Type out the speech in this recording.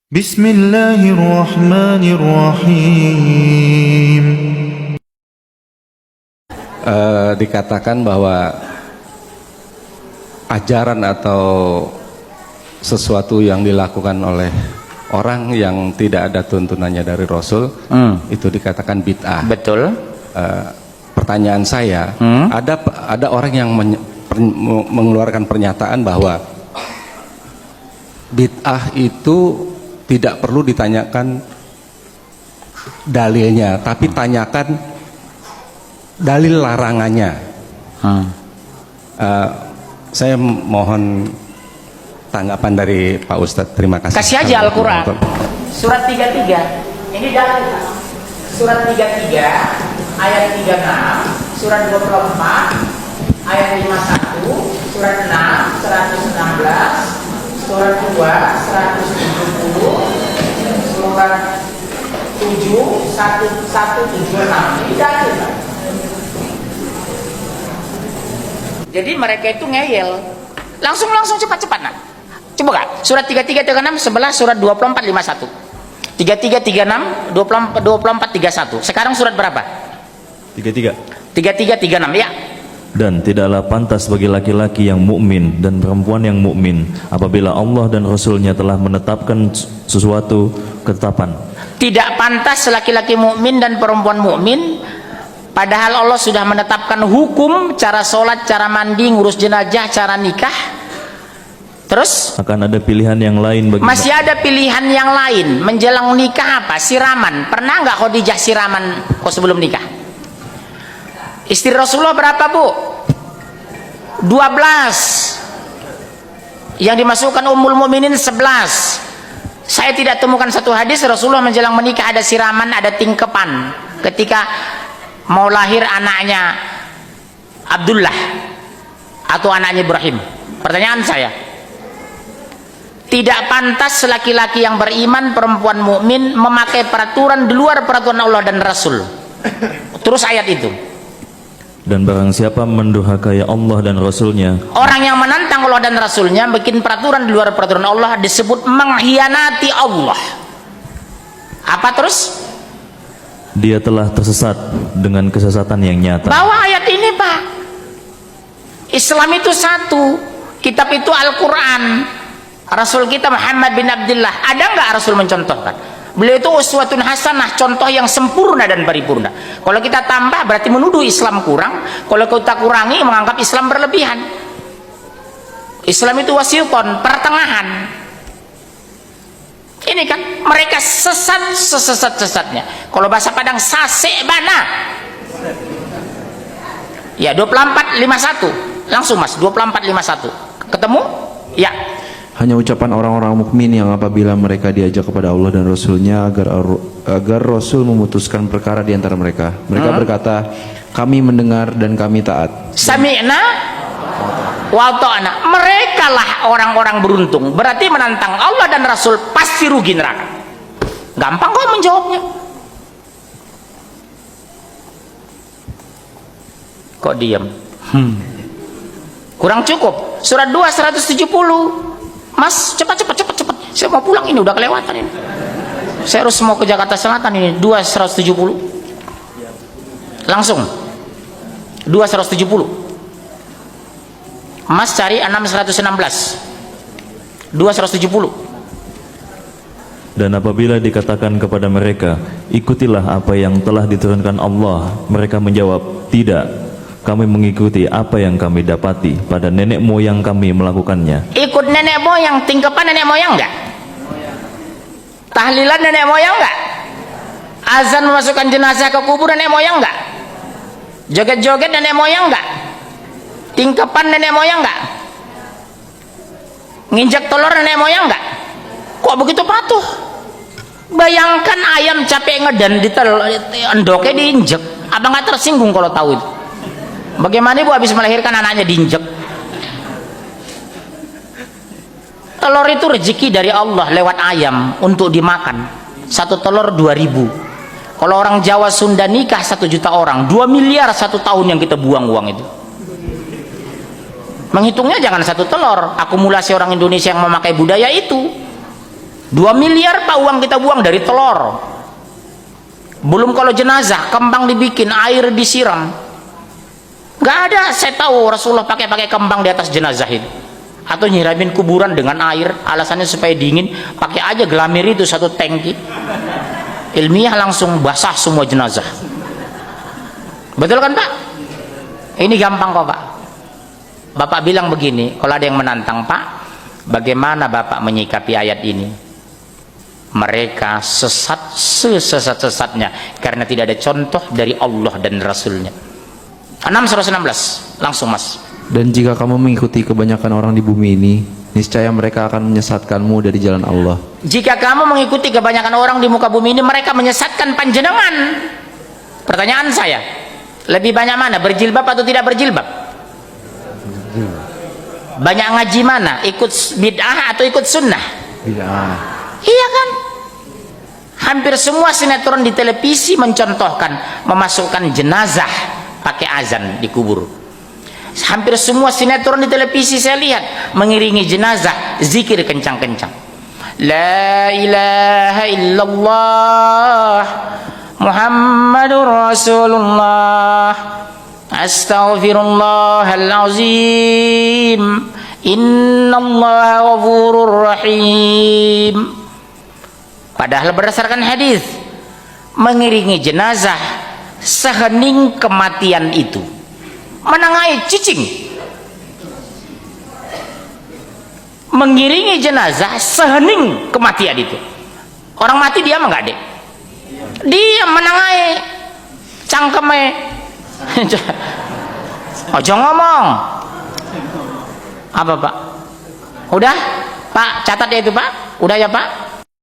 Bismillahirrahmanirrahim. Dikatakan bahwa ajaran atau sesuatu yang dilakukan oleh orang yang tidak ada tuntunannya dari Rasul itu dikatakan bid'ah. Betul. Pertanyaan saya, ada orang yang mengeluarkan pernyataan bahwa bid'ah itu tidak perlu ditanyakan dalilnya, tapi tanyakan dalil larangannya. Saya mohon tanggapan dari Pak Ustadz. Terima kasih. Kasih aja Al-Quran surat 33 ini dalil. Surat 33 ayat 36, surat 24 ayat 51, surat 6 116, surat 2 170, surat 7 1176. Ini dalil. Jadi mereka itu ngeyel. Langsung cepat nak. Coba Kak, surat 33 36 11, surat 24 51. 33 36 24 31. Sekarang surat berapa? 33 36 ya. Dan tidaklah pantas bagi laki-laki yang mukmin dan perempuan yang mukmin apabila Allah dan Rasulnya telah menetapkan sesuatu ketetapan. Tidak pantas laki-laki mukmin dan perempuan mukmin padahal Allah sudah menetapkan hukum, cara sholat, cara mandi, ngurus jenazah, cara nikah. Terus Akan ada pilihan yang lain bagi masih ada pilihan yang lain menjelang nikah. Apa? Siraman. Pernah nggak Khadijah siraman kok sebelum nikah? Istri Rasulullah berapa Bu? 12. Yang dimasukkan Ummul Mukminin 11. Saya tidak temukan satu hadis Rasulullah menjelang menikah ada siraman, ada tingkepan ketika mau lahir anaknya Abdullah atau anaknya Ibrahim. Pertanyaan saya, tidak pantas laki-laki yang beriman, perempuan mukmin memakai peraturan di luar peraturan Allah dan Rasul. Terus ayat itu, dan barang siapa mendurhakai Allah dan Rasulnya, orang yang menantang Allah dan Rasulnya bikin peraturan di luar peraturan Allah disebut mengkhianati Allah. Apa terus? dia telah tersesat dengan kesesatan yang nyata. Bawa ayat ini Pak. Islam itu satu, kitab itu Al-Quran, Rasul kita Muhammad bin Abdullah. Ada nggak Rasul mencontohkan? Beliau itu uswatun hasanah, contoh yang sempurna dan paripurna. Kalau kita tambah berarti menuduh Islam kurang. Kalau kita kurangi menganggap Islam berlebihan. Islam itu wasiton, pertengahan. Ini kan mereka sesat-sesatnya. Kalau bahasa Padang sasek bana. Ya 2451. Langsung Mas, 2451. Ketemu? Ya. Hanya ucapan orang-orang mukmin yang apabila mereka diajak kepada Allah dan Rasulnya agar Rasul memutuskan perkara di antara mereka. Mereka berkata, kami mendengar dan kami taat. Sami'na wa ta'na. Mereka lah orang-orang beruntung. Berarti menantang Allah dan Rasul pasti rugi neraka. Gampang kok menjawabnya. Kok diam? Kurang cukup. Surat 2 170. Mas, cepat. Saya mau pulang ini, udah kelewatan ini. Saya harus mau ke Jakarta Selatan ini. 2 170. Langsung. 2 170. Mas cari 6 116. 2 170. Dan apabila dikatakan kepada mereka, ikutilah apa yang telah diturunkan Allah, mereka menjawab, tidak, kami mengikuti apa yang kami dapati pada nenek moyang kami melakukannya. Ikut nenek moyang, tingkepan nenek moyang enggak? Tahlilan nenek moyang enggak? Azan memasukkan jenazah ke kubur nenek moyang enggak? Joget-joget nenek moyang enggak? Tingkepan nenek moyang enggak? Nginjak telur nenek moyang enggak? Kok begitu patuh? Bayangkan ayam capek ngedan di endoknya diinjek. Abang nggak tersinggung kalau tahu itu? Bagaimana ibu habis melahirkan anaknya diinjek? Telur itu rezeki dari Allah lewat ayam untuk dimakan. Satu telur 2.000. Kalau orang Jawa Sunda nikah 1 juta orang, 2 miliar 1 tahun yang kita buang uang itu. Menghitungnya jangan 1 telur. Akumulasi orang Indonesia yang memakai budaya itu. 2 miliar Pak uang kita buang dari telur. Belum kalau jenazah, kembang dibikin, air disiram. Nggak ada, saya tahu Rasulullah pakai kembang di atas jenazah itu. Atau nyiramin kuburan dengan air, alasannya supaya dingin, pakai aja gelamir itu 1 tangki. Ilmiah langsung basah semua jenazah. Betul kan Pak? Ini gampang kok Pak. Bapak bilang begini, kalau ada yang menantang, Pak, bagaimana Bapak menyikapi ayat ini? Mereka sesat sesat-sesatnya karena tidak ada contoh dari Allah dan Rasulnya. 6:116, langsung Mas. Dan jika kamu mengikuti kebanyakan orang di bumi ini, niscaya mereka akan menyesatkanmu dari jalan Allah. Jika kamu mengikuti kebanyakan orang di muka bumi ini, mereka menyesatkan panjenengan. Pertanyaan saya, lebih banyak mana, berjilbab atau tidak berjilbab? Banyak ngaji mana, ikut bid'ah atau ikut sunnah? Iya kan? Hampir semua sinetron di televisi mencontohkan memasukkan jenazah pakai azan di kubur. Hampir semua sinetron di televisi saya lihat mengiringi jenazah zikir kencang-kencang. La ilaha illallah Muhammadur Rasulullah Astaghfirullahalazim Innallaha ghafurur rahim. Padahal berdasarkan hadis, mengiringi jenazah sehening kematian itu menengahi cicing. Mengiringi jenazah sehening kematian itu. Orang mati diam enggak, Dek? Diam, menengahi cangkeme. Ojo ngomong. Apa Pak? Udah? Pak, catat ya itu Pak. Udah ya Pak?